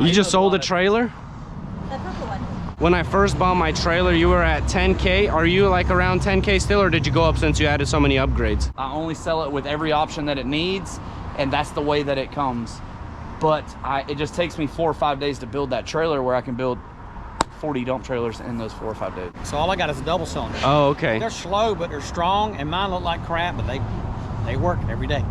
You just sold a trailer? The purple one. When I first bought my trailer, you were at 10K. Are you like around 10K still, or did you go up since you added so many upgrades? I only sell it with every option that it needs, and that's the way that it comes. But it just takes me 4 or 5 days to build that trailer, where I can build 40 dump trailers in those 4 or 5 days. So all I got is a double cylinder. Oh, okay. They're slow, but they're strong, and mine look like crap, but they work every day.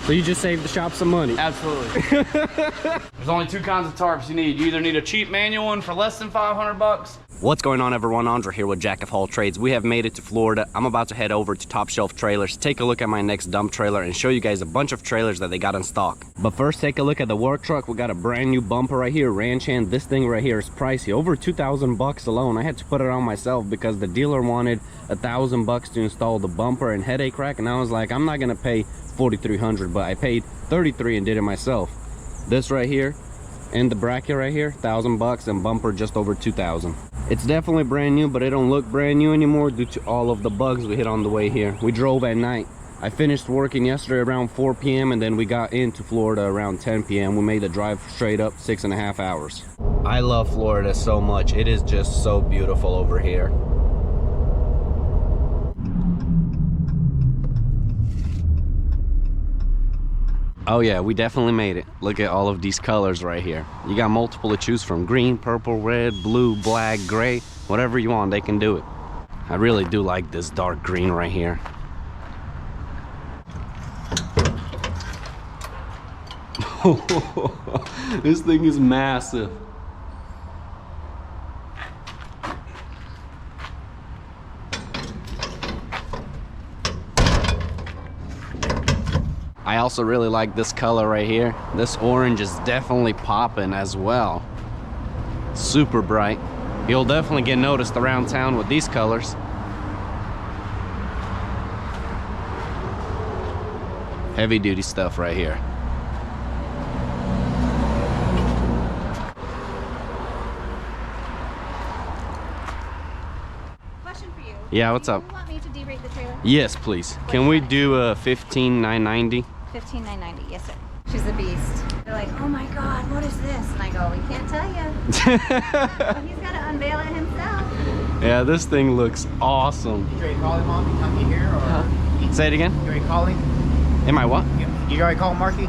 So you just saved the shop some money. Absolutely. There's only 2 kinds of tarps you need. You either need a cheap manual one for less than 500 bucks. What's going on, everyone? Andre here with Jack of All Trades. We have made it to Florida. I'm about to head over to Top Shelf Trailers, take a look at my next dump trailer, and show you guys a bunch of trailers that they got in stock. But first, take a look at the work truck. We got a brand new bumper right here, ranch hand. This thing right here is pricey, over 2,000 bucks alone. I had to put it on myself because the dealer wanted 1,000 bucks to install the bumper and headache rack, and I was like, I'm not gonna pay 4,300, but I paid 33 and did it myself. This right here and the bracket right here, 1,000 bucks, and bumper just over 2,000. It's definitely brand new, but it don't look brand new anymore due to all of the bugs we hit on the way here. We drove at night. I finished working yesterday around 4 p.m. and then we got into Florida around 10 p.m. We made the drive straight up 6.5 hours. I love Florida so much. It is just so beautiful over here. Oh yeah, we definitely made it. Look at all of these colors right here. You got multiple to choose from: green, purple, red, blue, black, gray, whatever you want, they can do it. I really do like this dark green right here. This thing is massive. I also really like this color right here. This orange is definitely popping as well. Super bright. You'll definitely get noticed around town with these colors. Heavy duty stuff right here. Question for you. Yeah, what's up? Do you want me to derate the trailer? Yes, please. Can we do a 15,990? 15,990. Yes, sir. She's a beast. They're like, oh my God, what is this? And I go, we can't tell you. Well, he's got to unveil it himself. Yeah, this thing looks awesome. You already called him, Mom? He come in here, or? Say it again? You already called him? Am I what? You already called Marky?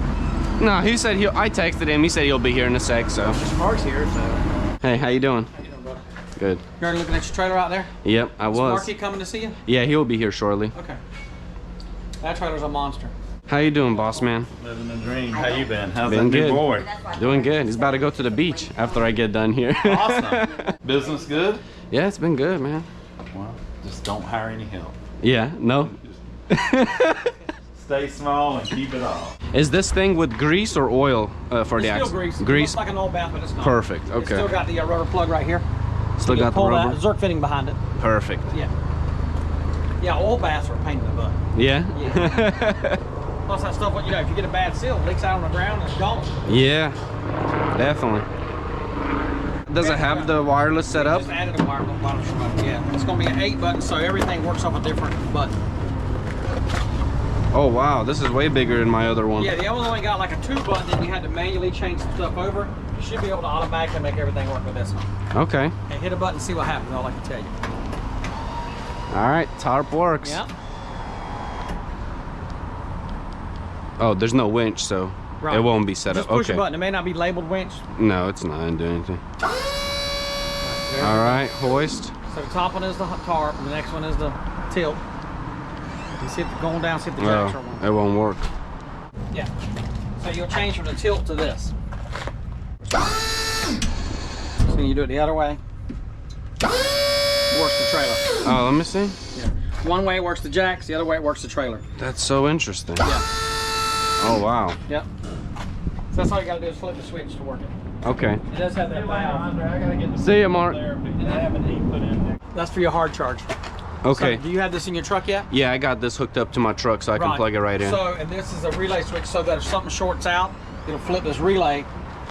No, he said I texted him. He said he'll be here in a sec, so. Mr. Mark's here, so. Hey, how you doing? How you doing, bud? Good. You already looking at your trailer out there? Yep, I Is was. Marky coming to see you? Yeah, he'll be here shortly. Okay. That trailer's a monster. How you doing, boss man? Living the dream. How you been? How's Been that new good. boy? Doing good. He's about to go to the beach after I get done here. Awesome. Business good? Yeah, it's been good, man. Well, just don't hire any help. Yeah, no. Stay small and keep it all. Is this thing with grease or oil for the It's still axle? grease. Grease. It looks like an old bath, but it's not. Perfect. It's Okay. still got the rubber plug right here. Still You got the pull rubber. that Zerk fitting behind it. Perfect. Yeah. Yeah, old baths are a pain in the butt. Yeah. Yeah. Plus that stuff, you know, if you get a bad seal, it leaks out on the ground and it's gone. Yeah. Definitely. Does it have the wireless set up? Just added a wireless button. Yeah. It's gonna be an 8 button, so everything works off a different button. Oh wow, this is way bigger than my other one. Yeah, the other one got like a 2 button, and you had to manually change some stuff over. You should be able to automatically make everything work with this one. Okay. Okay, hit a button and see what happens, all I can tell you. All right, tarp works. Yeah. Oh, there's no winch, so Right. it won't be set Just up. push Okay. a button. It may not be labeled winch. No, it's not gonna do anything. There. All right, hoist. So the top one is the tarp, and the next one is the tilt. You see it going down, see if the jacks are Oh, on. it won't work. Yeah. So you'll change from the tilt to this. So you do it the other way. Works the trailer. Oh, let me see. Yeah. One way it works the jacks, the other way it works the trailer. That's so interesting. Yeah. Oh wow. Yep. So that's all you gotta do is flip the switch to work it. Okay. It does have that valve. See ya, Mark. That's for your hard charge. Okay. So, do you have this in your truck yet? Yeah, I got this hooked up to my truck, so I can plug it right in. So, and this is a relay switch, so that if something shorts out, it'll flip this relay.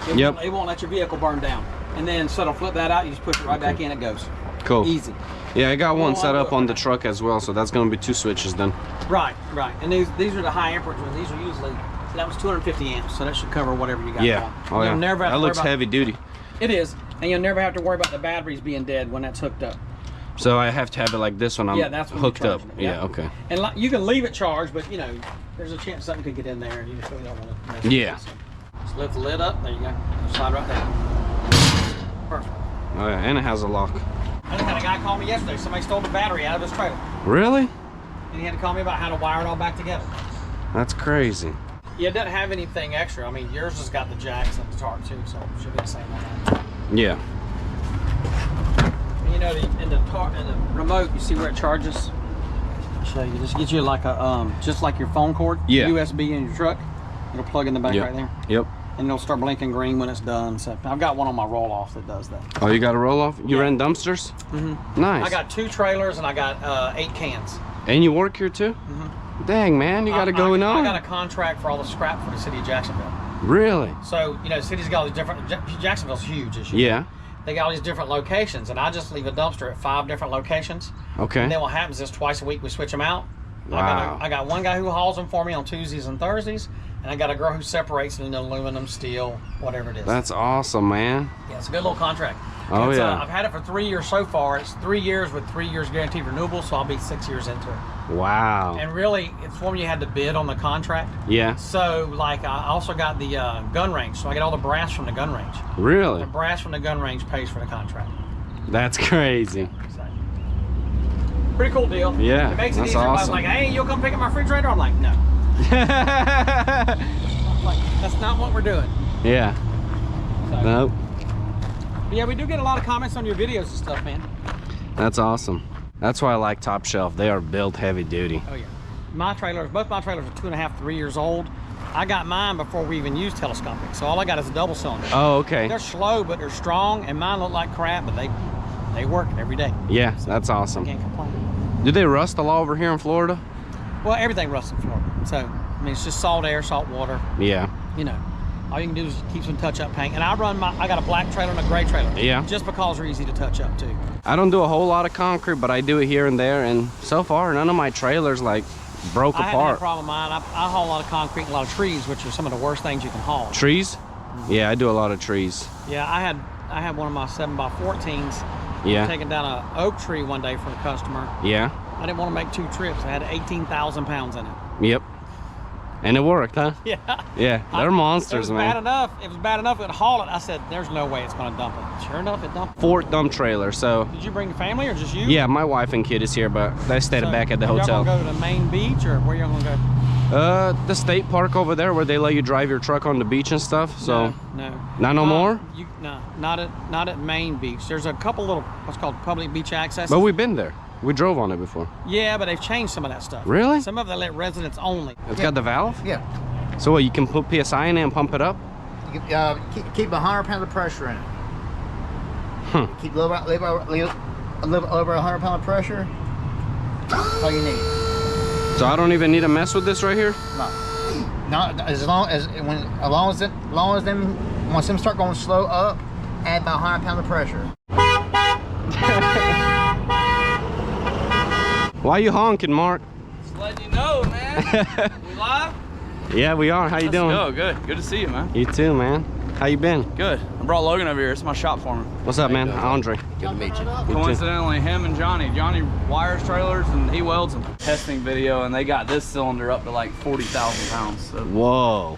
It won't let your vehicle burn down. And then, so it'll flip that out, you just push it right back in, it goes. Cool. Easy. Yeah, I got one set up on the truck as well, so that's gonna be 2 switches then. Right, right. And these are the high amperage ones. These are usually That was 250 amps, so that should cover whatever you got. Yeah. going. Oh, yeah. You'll never have That to worry looks about- heavy duty. It is, and you'll never have to worry about the batteries being dead when that's hooked up. So I have to have it like this when I'm That's when hooked you're up. charging it, Yeah, okay. And like, you can leave it charged, but you know, there's a chance something could get in there, and you just really don't want to mess with Yeah. it. So just lift the lid up. There you go. Slide right there. Perfect. Oh, yeah. And it has a lock. I just had a guy call me yesterday. Somebody stole the battery out of his trailer, Really? and he had to call me about how to wire it all back together. That's crazy. Yeah, it doesn't have anything extra. I mean, yours has got the jacks and the tarp too, so it should be the same on that. Yeah. And you know, in the remote, you see where it charges? I'll show you. Just get you like a just like your phone cord. Yeah. USB in your truck. It'll plug in the back Yep. right there, Yep. and it'll start blinking green when it's done. So I've got one on my roll off that does that. Oh, you got a roll off? You Yeah. ran dumpsters? Mm-hmm. Nice. I got 2 trailers and I got 8 cans. And you work here too? Dang, man, you got it going on. I got a contract for all the scrap for the city of Jacksonville. Really? So, you know, the city's got all these different, Jacksonville's huge, as you know. Yeah. They got all these different locations, and I just leave a dumpster at 5 different locations. Okay. And then what happens is twice a week we switch them out. Wow. I got one guy who hauls them for me on Tuesdays and Thursdays, and I got a girl who separates it into aluminum, steel, whatever it is. That's awesome, man. Yeah, it's a good little contract. Oh, It's, yeah. I've had it for 3 years so far. It's 3 years with 3 years guaranteed renewable, so I'll be 6 years into it. Wow. And really, it's one you had to bid on the contract. Yeah. So, like, I also got the gun range, so I get all the brass from the gun range. Really? The brass from the gun range pays for the contract. That's crazy. So, pretty cool deal. Yeah, It makes it that's easier. I was awesome. like, hey, you'll come pick up my refrigerator? I'm like, no. Like, that's not what we're doing. Yeah. So, Nope. but yeah, we do get a lot of comments on your videos and stuff, man. That's awesome. That's why I like Top Shelf. They are built heavy duty. Oh, yeah. My trailers, both my trailers are 2.5, 3 years old. I got mine before we even used telescopic, so all I got is a double cylinder. Oh, okay. They're slow, but they're strong, and mine look like crap, but they work every day. Yeah, that's awesome. Can't complain. Do they rust a lot over here in Florida? Well, everything rusts in Florida, so I mean it's just salt air, salt water. Yeah. You know, all you can do is keep some touch-up paint. And I got a black trailer and a gray trailer. Yeah. Just because they're easy to touch up too. I don't do a whole lot of concrete, but I do it here and there. And so far, none of my trailers like broke I haven't had a apart. problem with mine. I haul a lot of concrete and a lot of trees, which are some of the worst things you can haul. Trees? Yeah, I do a lot of trees. Yeah, I had one of my 7x14s. Yeah. Taking down an oak tree one day for a customer. Yeah. I didn't want to make 2 trips. I had 18,000 pounds in it. Yep. And it worked, huh? Yeah. Yeah, they're monsters, It was man. bad enough. It was bad enough it would haul it. I said, there's no way it's going to dump it. Sure enough, it dumped it. 4 dump trailer, so Did you bring your family or just you? yeah, my wife and kid is here, but they stayed So, back at the y'all hotel. gonna go to the main beach or where y'all gonna go? The state park over there where they let you drive your truck on the beach and stuff. So no. not no more? No, not at Main Beach. There's a couple little what's called public beach access. But we've been there. We drove on it before. Yeah, but they've changed some of that stuff. Really? Some of them let residents only. It's got the valve? Yeah. So what, you can put PSI in it and pump it up? You can, keep 100 pounds of pressure in it. Huh. Keep over 100 pound of pressure. That's all you need. So I don't even need to mess with this right here? No. Not as long as once them start going slow up, add about 100 pounds of pressure. Why you honking, Mark? Just letting you know, man. We live? Yeah, we are. How you doing? Go, good. Good to see you, man. You too, man. How you been? Good. I brought Logan over here. It's my shop for him. What's up, man? Andre. Good to meet you. Coincidentally, him and Johnny wires trailers and he welds them. Testing video, and they got this cylinder up to like 40,000 pounds. So. Whoa.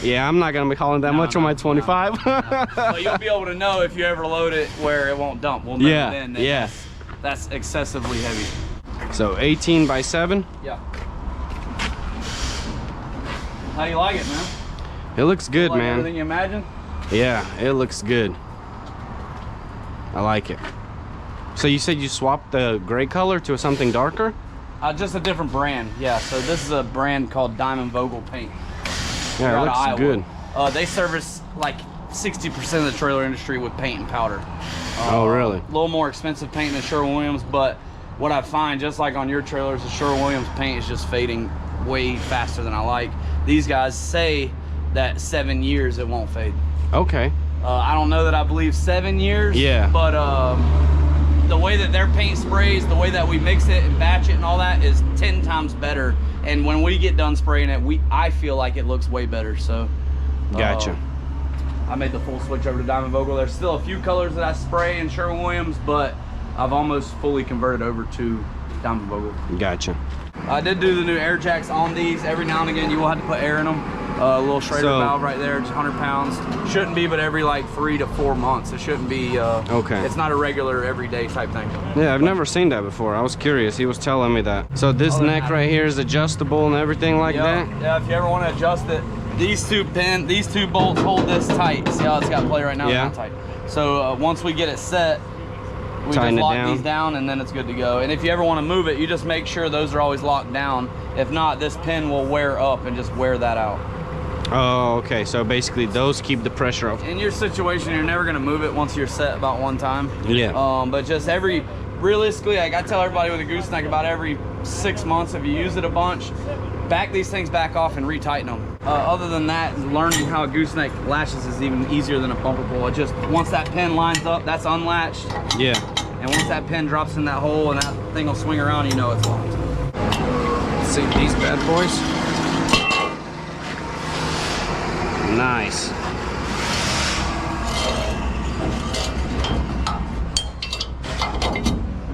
Yeah, I'm not gonna be hauling that much on my 25. But you'll be able to know if you ever load it where it won't dump. We'll know Yeah, then that yeah. that's excessively heavy. So 18 by 7. Yeah. How do you like it, man? It looks good, Like man. everything you imagine? Yeah, it looks good. I like it. So you said you swapped the gray color to something darker? Just a different brand. Yeah. So this is a brand called Diamond Vogel Paint. Yeah, They're it out of looks Iowa. good. They service like 60% of the trailer industry with paint and powder. Oh, really? A little more expensive paint than Sherwin-Williams, but what I find, just like on your trailers, the Sherwin-Williams paint is just fading way faster than I like. These guys say that 7 years it won't fade. Okay. I don't know that I believe 7 years. Yeah. But the way that their paint sprays, the way that we mix it and batch it and all that is 10 times better and when we get done spraying it, I feel like it looks way better. So Gotcha. I made the full switch over to ZbWKwL. There's still a few colors that I spray in Sherwin-Williams, but I've almost fully converted over to ZbWKwL. Gotcha. I did do the new air jacks on these. Every now and again, you will have to put air in them. A little Schrader valve right there, it's 100 pounds. Shouldn't be, but every like 3 to 4 months. It shouldn't be, okay. It's not a regular everyday type thing. Yeah, I've never seen that before. I was curious. He was telling me that. So this neck right here is adjustable and everything like that? Yeah, if you ever want to adjust it, these two bolts hold this tight. See how it's got play right now? Yeah. It's not tight. So once we get it set, we Tighten just lock down. these down and then it's good to go. And if you ever want to move it, you just make sure those are always locked down. If not, this pin will wear up and just wear that out. Oh, okay. So basically those keep the pressure off. In your situation, you're never gonna move it once you're set about one time. Yeah. But just realistically, like I tell everybody with a gooseneck, about every 6 months, if you use it a bunch, back these things back off and retighten them. Other than that, learning how a gooseneck latches is even easier than a bumper pull. It just, once that pin lines up, that's unlatched. Yeah. And once that pin drops in that hole and that thing will swing around, you know it's locked. Let's see these bad boys. Nice.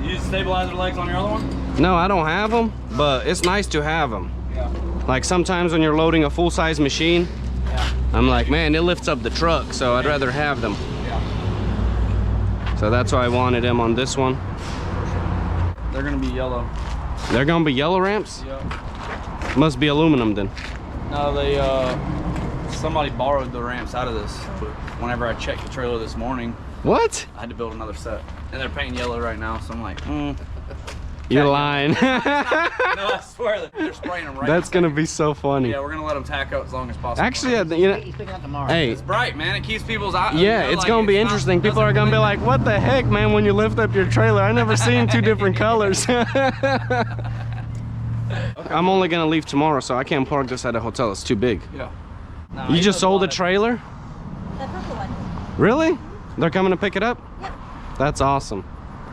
You use stabilizer legs on your other one? No, I don't have them, but it's nice to have them. Yeah. Like sometimes when you're loading a full-size machine, Yeah. I'm like, man, it lifts up the truck, so I'd rather have them. Yeah. So that's why I wanted them on this one. They're gonna be yellow. They're gonna be yellow ramps? Yeah. Must be aluminum then. No, they somebody borrowed the ramps out of this. Whenever I checked the trailer this morning, What? I had to build another set. And they're painting yellow right now, so I'm like, You're lying. No, I swear they're spraying them right That's now. gonna be so funny. Yeah, we're gonna let them tack out as long as possible. Actually, you know, He's picking up tomorrow. hey, It's bright, man. It keeps people's eyes. yeah, it's gonna be interesting. People are gonna be like, what the heck, man, when you lift up your trailer? I never seen two different colors. I'm only gonna leave tomorrow, so I can't park this at a hotel. It's too big. Yeah. No, You he just does sold a lot of- trailer? The purple one. Really? They're coming to pick it up? Yep. That's awesome.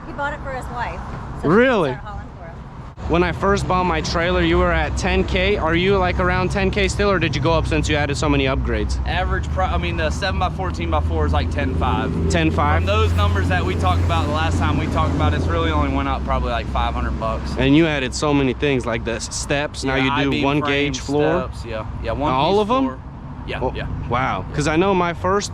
He bought it for his wife. So Really? she can start hauling for him. When I first bought my trailer, you were at 10K. Are you like around 10K still, or did you go up since you added so many upgrades? Average price, I mean, the 7x14x4 is like 10.5. 10.5? From those numbers that we talked about the last time we talked about, it's really only went up probably like 500 bucks. And you added so many things like the steps. Now Yeah, you do I-beam one frame, gauge floor. Steps, yeah, one All piece of them? floor. Yeah, Oh, yeah, Wow. Because I know my first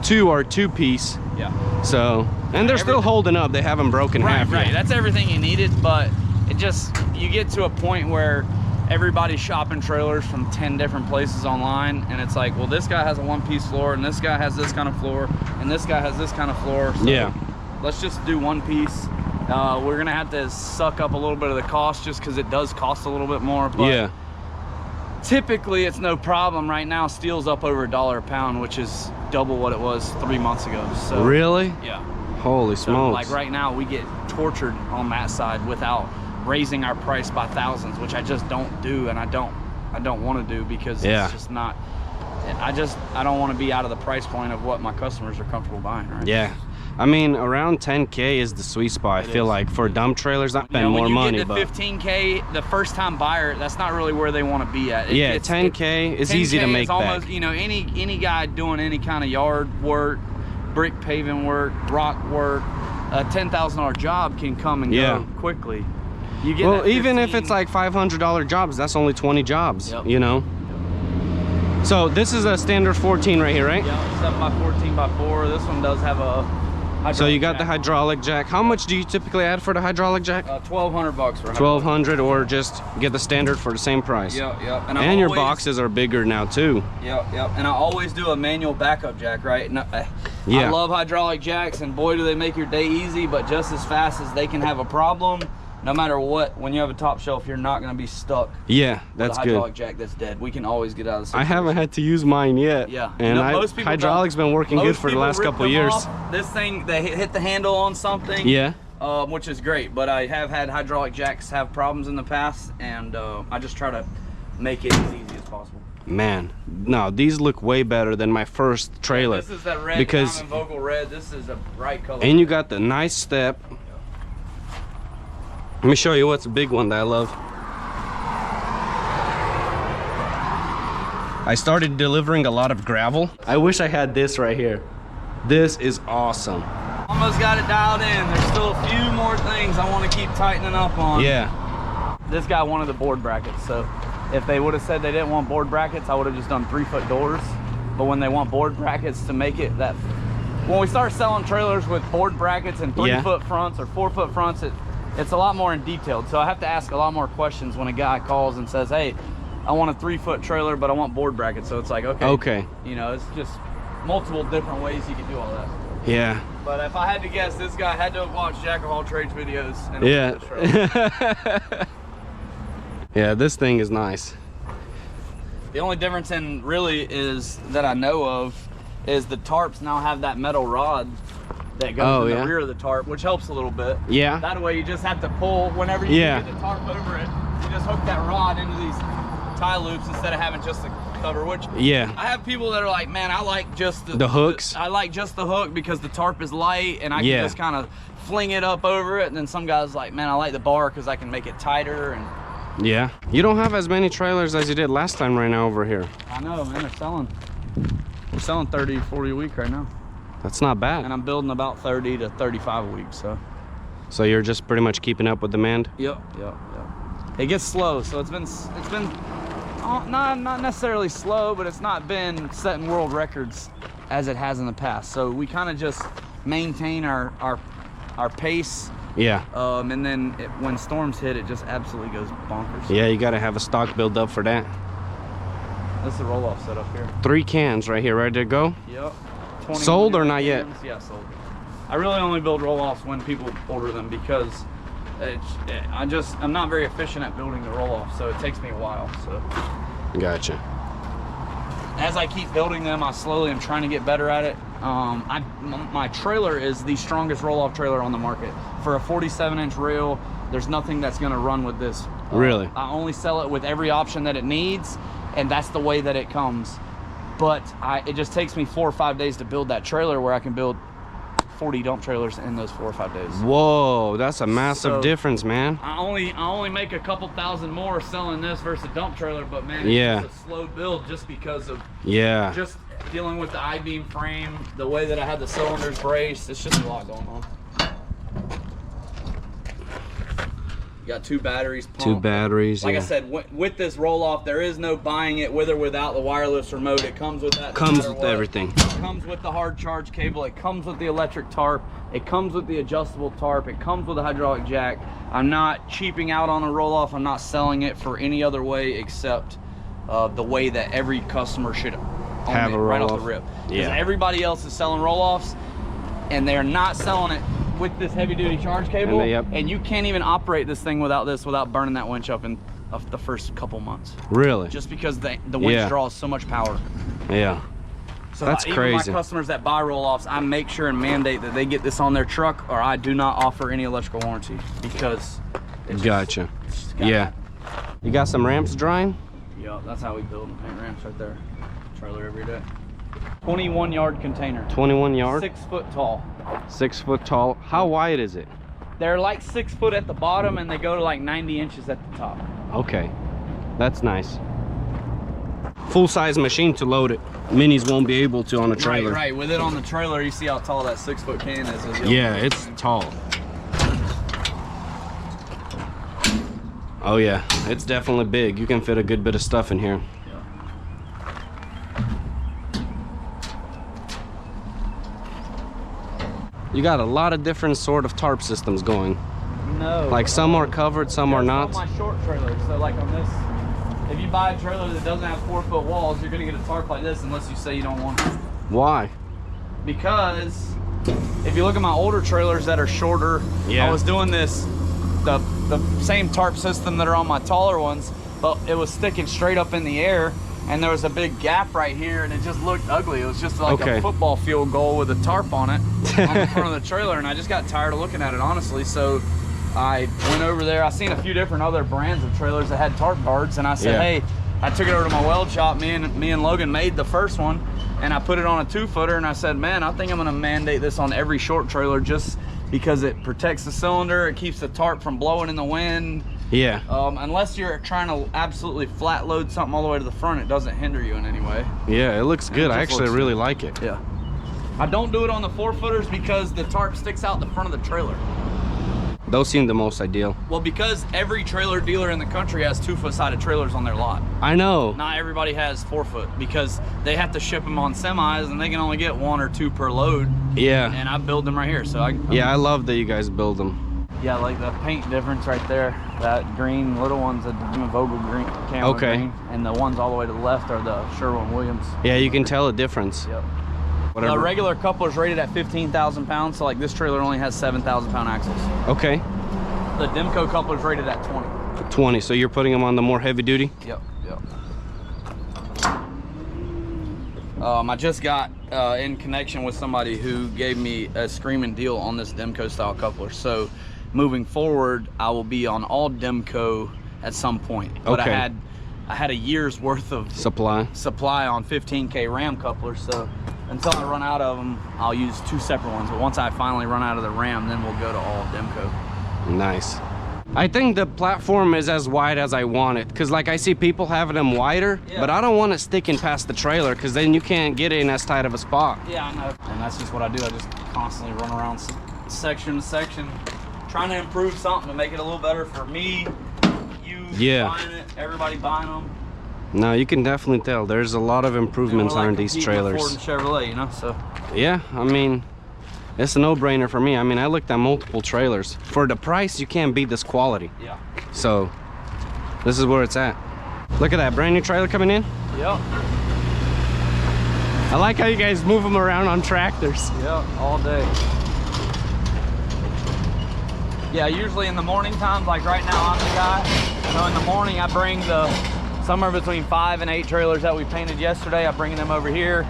two are two-piece. yeah. So, and they're still holding up. They haven't broken Right, half right. yet. That's everything you needed, but it just, you get to a point where everybody's shopping trailers from 10 different places online, and it's like, well, this guy has a one-piece floor, and this guy has this kind of floor, and this guy has this kind of floor. So Yeah. let's just do one piece. We're gonna have to suck up a little bit of the cost just because it does cost a little bit more. But Yeah. typically it's no problem. Right now, steel's up over $1 a pound, which is double what it was 3 months ago. So Really? yeah. Holy So smokes. like right now, we get tortured on that side without raising our price by thousands, which I just don't do, and I don't want to do because Yeah. it's just not. I don't want to be out of the price point of what my customers are comfortable buying. Right? Yeah. I mean, around 10K is the sweet spot. I feel like for dump trailers, I spend more when you money, get to but 15K, the first time buyer, that's not really where they want to be at. yeah, 10K is easy to 10K make is back. almost, you know, any guy doing any kind of yard work, brick paving work, rock work, a $10,000 job can come and Yeah. go quickly. You get Well, that even if 15 it's like $500 jobs, that's only 20 jobs, Yep. you know? So this is a standard 14 right here, right? Yeah, 7x14x4. This one does have a hydraulic So you got the jack on it. hydraulic jack. How much do you typically add for the hydraulic jack? $1,200 for 1200, or just get the standard for the same price? Yeah. And your boxes are bigger now too. Yep. And I always do a manual backup jack, right? No, Yeah. I love hydraulic jacks, and boy, do they make your day easy. But just as fast as they can have a problem, no matter what, when you have a top shelf, you're not going to be stuck. Yeah, that's with a good. hydraulic jack that's dead. We can always get out of the I situation. haven't had to use mine yet. Yeah. And No, most people hydraulic's been working good Most for the people last rip couple of them years. off. This thing, they hit the handle on something. Yeah. Which is great, but I have had hydraulic jacks have problems in the past, and I just try to make it as easy as possible. Man, no, these look way better than my first trailer. This is that red because Vocal red. This is a bright color. and you got the nice step. Let me show you what's a big one that I love. I started delivering a lot of gravel. I wish I had this right here. This is awesome. Almost got it dialed in. There's still a few more things I want to keep tightening up on. Yeah. This guy wanted the board brackets, so if they would have said they didn't want board brackets, I would have just done 3-foot doors. But when they want board brackets to make it that, when we start selling trailers with board brackets and 3-foot fronts or 4-foot fronts, it's a lot more in detailed. So I have to ask a lot more questions when a guy calls and says, hey, I want a 3-foot trailer, but I want board brackets. So it's like, okay. You know, it's just multiple different ways you can do all that. Yeah. But if I had to guess, this guy had to have watched Jack of all trades videos. And yeah. Yeah, this thing is nice. The only difference in really is that I know of is the tarps now have that metal rod that goes in the rear of the tarp, which helps a little bit. Yeah. That way you just have to pull whenever you get the tarp over it. You just hook that rod into these tie loops instead of having just the cover, which I have people that are like, man, I like just the hooks. I like just the hook because the tarp is light and I can just kind of fling it up over it. And then some guys like, man, I like the bar because I can make it tighter. And yeah, you don't have as many trailers as you did last time right now over here. I know, man. We're selling 30, 40 a week right now. That's not bad. And I'm building about 30 to 35 a week, so you're just pretty much keeping up with demand? Yep. It gets slow, so it's been not necessarily slow, but it's not been setting world records as it has in the past. So we kind of just maintain our pace. Yeah. And then when storms hit, it just absolutely goes bonkers. Yeah, you got to have a stock build up for that. This is a roll-off setup here. 3 cans right here, ready to go? Yep. Sold or not yet? Yeah, sold. I really only build roll-offs when people order them because I'm not very efficient at building the roll-off, so it takes me a while. So. Gotcha. As I keep building them, I slowly am trying to get better at it. My trailer is the strongest roll-off trailer on the market. For a 47-inch rail, there's nothing that's going to run with this. Really? I only sell it with every option that it needs, and that's the way that it comes. But it just takes me 4 or 5 days to build that trailer where I can build 40 dump trailers in those 4 or 5 days. Whoa, that's a massive difference, man. I only make a couple thousand more selling this versus a dump trailer, but man, it's just a slow build just because of just dealing with the I-beam frame, the way that I had the cylinders braced. It's just a lot going on. You got 2 batteries pumped. 2 batteries, like I said, with this roll-off, there is no buying it with or without the wireless remote. It comes with that. Comes with everything. It comes with the hard charge cable. It comes with the electric tarp. It comes with the adjustable tarp. It comes with a hydraulic jack. I'm not cheaping out on a roll-off. I'm not selling it for any other way except the way that every customer should have it right off the rip. Because everybody else is selling roll-offs, and they're not selling it with this heavy-duty charge cable, and you can't even operate this thing without burning that winch up in the first couple months. Really? Just because the winch draws so much power. Yeah. So that's crazy. Even my customers that buy roll-offs, I make sure and mandate that they get this on their truck, or I do not offer any electrical warranty because. Gotcha. Yeah. You got some ramps drying? Yeah, that's how we build and paint ramps right there. Trailer every day. 21-yard container. 21 yard? 6 foot tall. 6 foot tall. How wide is it? They're like 6 foot at the bottom and they go to like 90 inches at the top. Okay, that's nice. Full-size machine to load it. Minis won't be able to on a trailer. Right. With it on the trailer, you see how tall that 6 foot can is. Yeah, it's tall. Oh yeah, it's definitely big. You can fit a good bit of stuff in here. You got a lot of different sort of tarp systems going. No. Like some are covered, some are not. On my short trailers, so like on this, if you buy a trailer that doesn't have 4 foot walls, you're gonna get a tarp like this unless you say you don't want it. Why? Because if you look at my older trailers that are shorter, I was doing this, the same tarp system that are on my taller ones, but it was sticking straight up in the air. And there was a big gap right here, and it just looked ugly. It was just like a football field goal with a tarp on it on the front of the trailer, and I just got tired of looking at it, honestly. So I went over there. I seen a few different other brands of trailers that had tarp guards, and I said, hey, I took it over to my weld shop. Me and Logan made the first one, and I put it on a 2-footer, and I said, man, I think I'm gonna mandate this on every short trailer just because it protects the cylinder, it keeps the tarp from blowing in the wind, Yeah. Unless you're trying to absolutely flat load something all the way to the front, it doesn't hinder you in any way. Yeah, it looks good. I actually really good. like it. Yeah. I don't do it on the 4-footers because the tarp sticks out the front of the trailer. Those seem the most ideal. Well, because every trailer dealer in the country has 2-foot sided trailers on their lot. I know. Not everybody has 4-foot because they have to ship them on semis and they can only get 1 or 2 per load. Yeah. And I build them right here, so Yeah, I love that you guys build them. Yeah, like the paint difference right there. That green little one's a Vogel green, camera green, and the ones all the way to the left are the Sherwin-Williams. Yeah, you can tell a difference. Yep. Whatever. The regular coupler's rated at 15,000 pounds, so like this trailer only has 7,000 pound axles. Okay. The Demco coupler's rated at 20. 20, so you're putting them on the more heavy duty? Yep, yep. I just got in connection with somebody who gave me a screaming deal on this Demco style coupler. So moving forward, I will be on all Demco at some point. But Okay. I had a year's worth of Supply. on 15K Ram couplers, so until I run out of them, I'll use 2 separate ones. But once I finally run out of the Ram, then we'll go to all Demco. Nice. I think the platform is as wide as I want it, because like I see people having them wider, Yeah. but I don't want it sticking past the trailer, because then you can't get in as tight of a spot. Yeah, I know. And that's just what I do. I just constantly run around section to section, trying to improve something to make it a little better for me, you buying it, everybody buying them. No, you can definitely tell there's a lot of improvements Like on these trailers. Ford and Chevrolet, you know, so. Yeah, I mean, it's a no-brainer for me. I mean, I looked at multiple trailers. For the price, you can't beat this quality. Yeah. So, this is where it's at. Look at that brand new trailer coming in. Yep. I like how you guys move them around on tractors. Yep, all day. Yeah, usually in the morning times, like right now I'm the guy. So in the morning I bring the somewhere between 5 and 8 trailers that we painted yesterday. I bring them over here.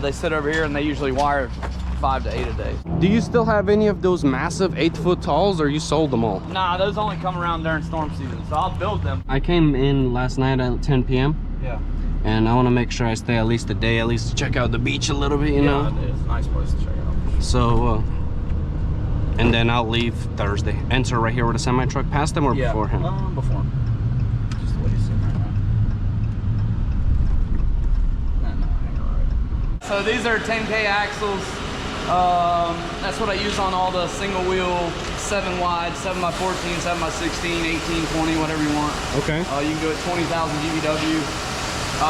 They sit over here and they usually wire 5 to 8 a day. Do you still have any of those massive 8-foot talls, or you sold them all? Nah, those only come around during storm season, so I'll build them. I came in last night at 10 p.m. Yeah. and I want to make sure I stay at least a day, at least to check out the beach a little bit, you know? Yeah, it is a nice place to check out. So, and then I'll leave Thursday. Enter right here with a semi-truck past them or before him? Before him. Just the way he's sitting right now. No, hang on right. So these are 10K axles. That's what I use on all the single wheel 7 wide, 7x14, 7x16, 18, 20, whatever you want. Okay. You can go at 20,000 GVW.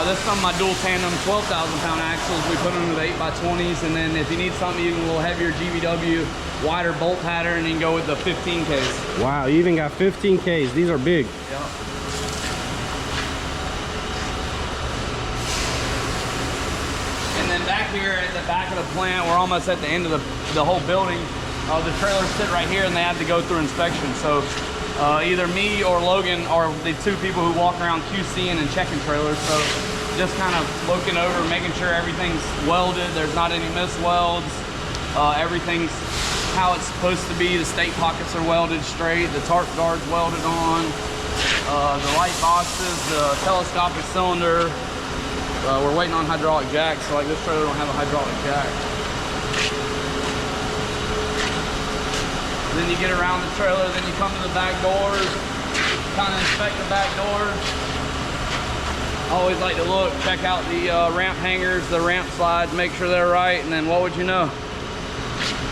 This is some of my dual tandem 12,000 pound axles. We put them into the 8x20s, and then if you need something even a little heavier GVW, wider bolt pattern, you can go with the 15Ks. Wow, you even got 15Ks. These are big. Yep. And then back here at the back of the plant, we're almost at the end of the whole building. The trailers sit right here and they have to go through inspection. So either me or Logan are the 2 people who walk around QCing and checking trailers. So just kind of looking over, making sure everything's welded, there's not any miswelds, everything's how it's supposed to be. The stake pockets are welded straight, the tarp guard's welded on, the light boxes, the telescopic cylinder. We're waiting on hydraulic jacks, so like this trailer don't have a hydraulic jack. Then you get around the trailer, then you come to the back doors, kind of inspect the back doors. I always like to look, check out the ramp hangers, the ramp slides, make sure they're right, and then what would you know?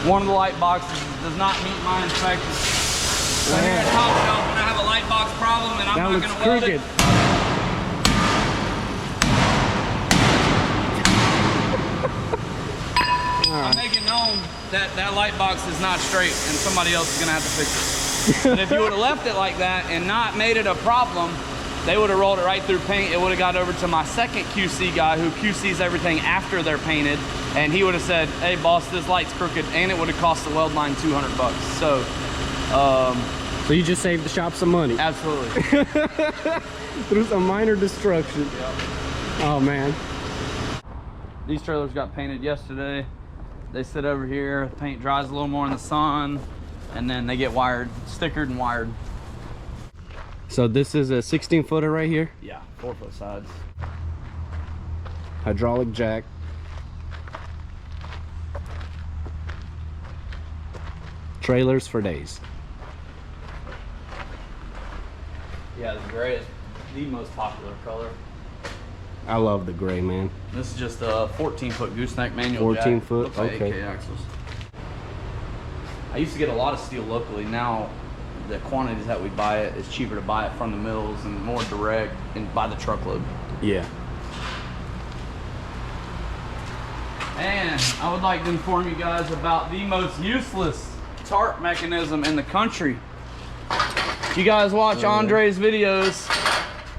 One of the light boxes does not meet my inspection. So here at Top Shelf, when I have a light box problem and I'm not going to weld it, I'm making known that that light box is not straight and somebody else is gonna have to fix it. But if you would have left it like that and not made it a problem, they would have rolled it right through paint. It would have got over to my second QC guy who QCs everything after they're painted, and he would have said, hey boss, this light's crooked, and it would have cost the weld line 200 bucks. So so you just saved the shop some money. Absolutely. Through some minor destruction. Yep. Oh man. These trailers got painted yesterday. They sit over here, the paint dries a little more in the sun, and then they get wired, stickered and wired. So this is a 16-footer right here? Yeah, 4-foot sides. Hydraulic jack. Trailers for days. Yeah, the gray is the most popular color. I love the gray, man. This is just a 14-foot gooseneck manual 14 jack. foot, Looks like okay. 8K axles. I used to get a lot of steel locally. Now the quantities that we buy it is cheaper to buy it from the mills and more direct and by the truckload. Yeah. And I would like to inform you guys about the most useless tarp mechanism in the country. If you guys watch Andre's videos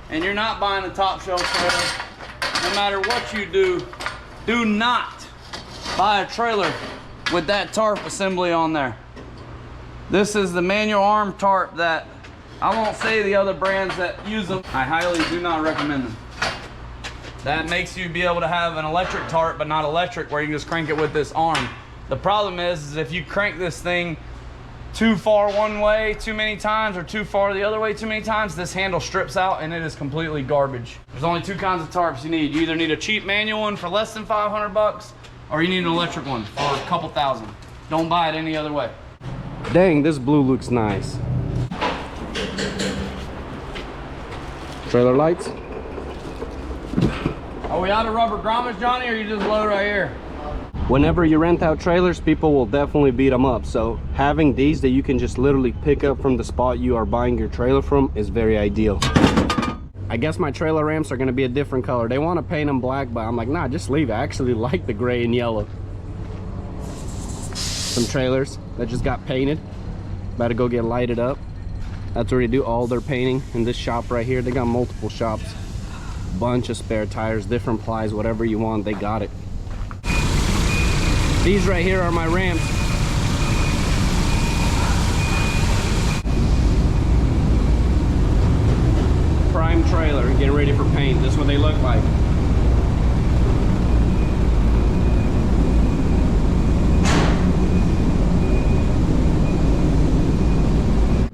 and you're not buying a top shelf trailer, no matter what you do, do not buy a trailer with that tarp assembly on there. This is the manual arm tarp that I won't say the other brands that use them. I highly do not recommend them. That makes you be able to have an electric tarp, but not electric, where you can just crank it with this arm. The problem is if you crank this thing too far one way too many times or too far the other way too many times, this handle strips out and it is completely garbage. There's only two kinds of tarps you need. You either need a cheap manual one for less than 500 bucks, or you need an electric one for a couple thousand. Don't buy it any other way. Dang, this blue looks nice. Trailer lights. Are we out of rubber grommets, Johnny, or you just load right here? Whenever you rent out trailers, people will definitely beat them up. So having these that you can just literally pick up from the spot you are buying your trailer from is very ideal. I guess my trailer ramps are going to be a different color. They want to paint them black, but I'm like, nah, just leave it. I actually like the gray and yellow. Some trailers that just got painted, about to go get lighted up. That's where they do all their painting in this shop right here. They got multiple shops, bunch of spare tires, different plies, whatever you want, they got it. These right here are my ramps. Prime trailer, getting ready for paint. This is what they look like.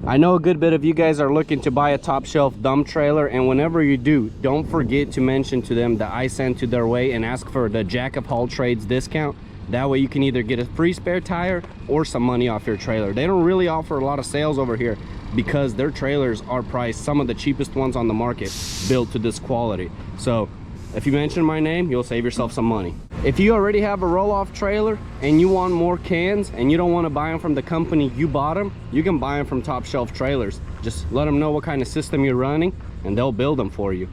I know a good bit of you guys are looking to buy a top shelf dump trailer, and whenever you do, don't forget to mention to them that I sent to their way and ask for the Jack of All Trades discount. That way you can either get a free spare tire or some money off your trailer. They don't really offer a lot of sales over here because their trailers are priced some of the cheapest ones on the market, built to this quality. So if you mention my name, you'll save yourself some money. If you already have a roll-off trailer and you want more cans and you don't want to buy them from the company you bought them, you can buy them from Top Shelf Trailers. Just let them know what kind of system you're running and they'll build them for you.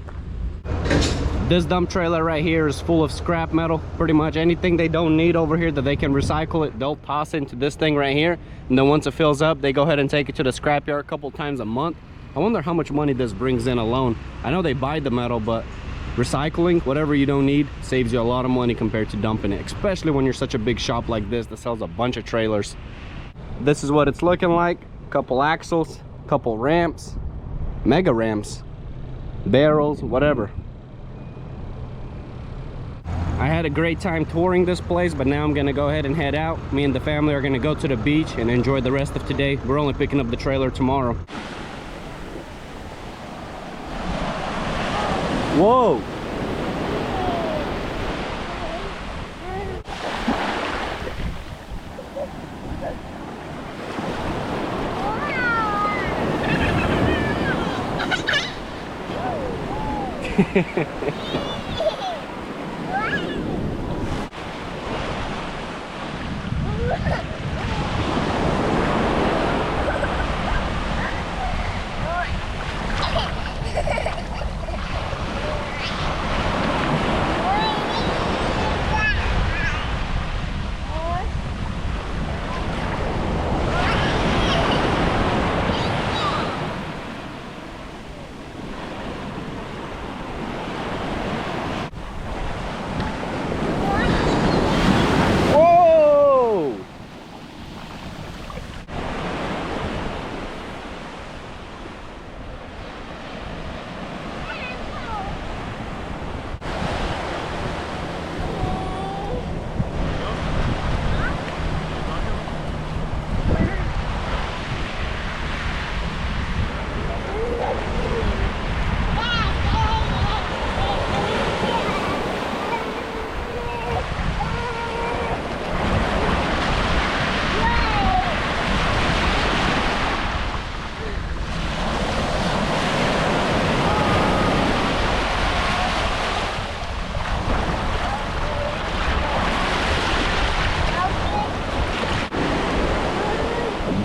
This dump trailer right here is full of scrap metal. Pretty much anything they don't need over here that they can recycle it, they'll toss into this thing right here. And then once it fills up, they go ahead and take it to the scrapyard a couple times a month. I wonder how much money this brings in alone. I know they buy the metal, but recycling whatever you don't need saves you a lot of money compared to dumping it, especially when you're such a big shop like this that sells a bunch of trailers. This is what it's looking like. Couple axles, couple ramps, mega ramps, barrels, whatever. I had a great time touring this place, but now I'm gonna go ahead and head out. Me and the family are gonna go to the beach and enjoy the rest of today. We're only picking up the trailer tomorrow. Whoa!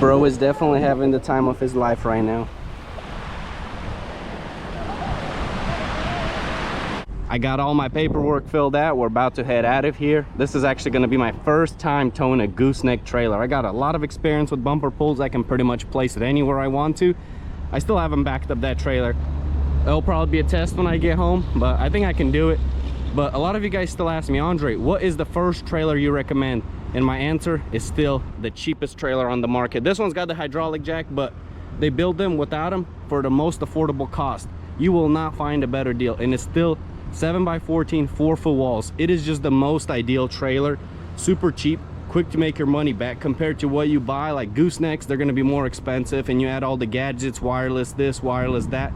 Bro is definitely having the time of his life right now. I got all my paperwork filled out. We're about to head out of here. This is actually gonna be my first time towing a gooseneck trailer. I got a lot of experience with bumper pulls. I can pretty much place it anywhere I want to. I still haven't backed up that trailer. It'll probably be a test when I get home, but I think I can do it. But a lot of you guys still ask me, Andre, what is the first trailer you recommend? And my answer is still the cheapest trailer on the market. This one's got the hydraulic jack, but they build them without them for the most affordable cost. You will not find a better deal, and it's still 7x14 4-foot walls. It is just the most ideal trailer. Super cheap, quick to make your money back compared to what you buy like goosenecks. They're going to be more expensive, and you add all the gadgets, wireless this, wireless that.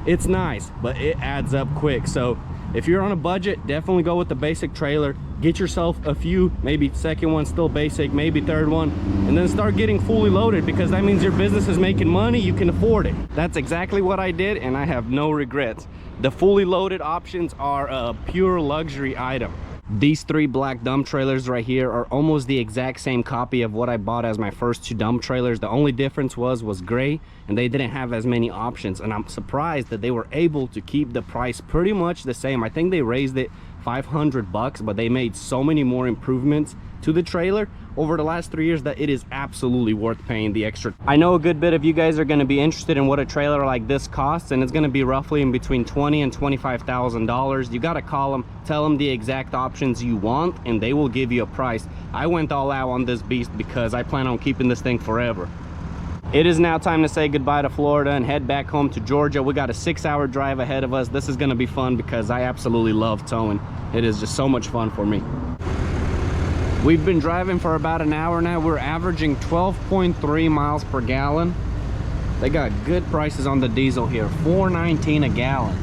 It's nice, but it adds up quick. So if you're on a budget, definitely go with the basic trailer. Get yourself a few, maybe second one still basic, maybe third one, and then start getting fully loaded, because that means your business is making money, you can afford it. That's exactly what I did, and I have no regrets. The fully loaded options are a pure luxury item. These 3 black dump trailers right here are almost the exact same copy of what I bought as my first 2 dump trailers. The only difference was gray, and they didn't have as many options, and I'm surprised that they were able to keep the price pretty much the same. I think they raised it $500, but they made so many more improvements to the trailer over the last 3 years that it is absolutely worth paying the extra. I know a good bit of you guys are going to be interested in what a trailer like this costs, and it's going to be roughly in between $20,000 and $25,000. You got to call them, tell them the exact options you want, and they will give you a price. I went all out on this beast because I plan on keeping this thing forever. It is now time to say goodbye to Florida and head back home to Georgia. We got a 6-hour drive ahead of us. This is going to be fun because I absolutely love towing. It is just so much fun for me. We've been driving for about an hour now. We're averaging 12.3 miles per gallon. They got good prices on the diesel here, $4.19 a gallon.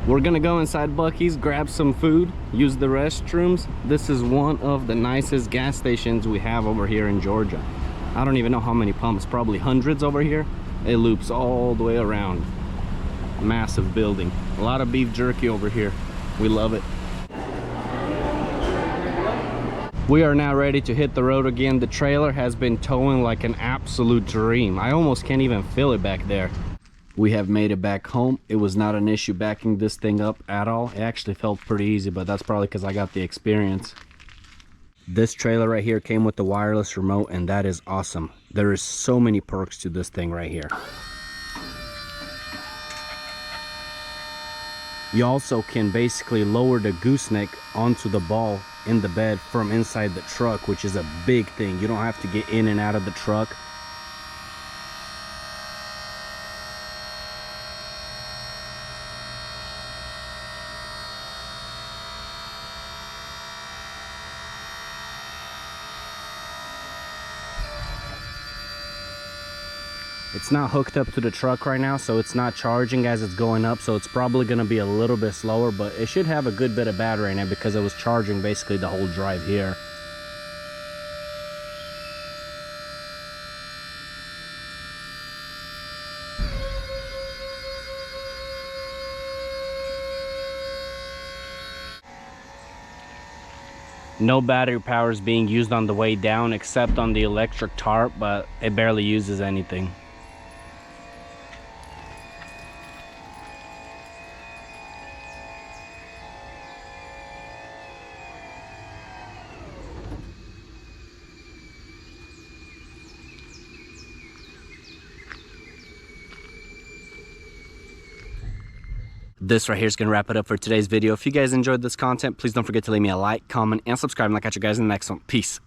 We're gonna go inside Buc-ee's, grab some food, use the restrooms. This is one of the nicest gas stations we have over here in Georgia. I don't even know how many pumps, probably hundreds over here. It loops all the way around. Massive building. A lot of beef jerky over here. We love it. We are now ready to hit the road again. The trailer has been towing like an absolute dream. I almost can't even feel it back there. We have made it back home. It was not an issue backing this thing up at all. It actually felt pretty easy, but that's probably because I got the experience. This trailer right here came with the wireless remote, and that is awesome. There is so many perks to this thing right here. You also can basically lower the gooseneck onto the ball in the bed from inside the truck, which is a big thing. You don't have to get in and out of the truck. It's not hooked up to the truck right now, so it's not charging as it's going up, so it's probably going to be a little bit slower, but it should have a good bit of battery in it because it was charging basically the whole drive here. No battery power is being used on the way down except on the electric tarp, but it barely uses anything. This right here is going to wrap it up for today's video. If you guys enjoyed this content, please don't forget to leave me a like, comment, and subscribe, and I'll catch you guys in the next one. Peace.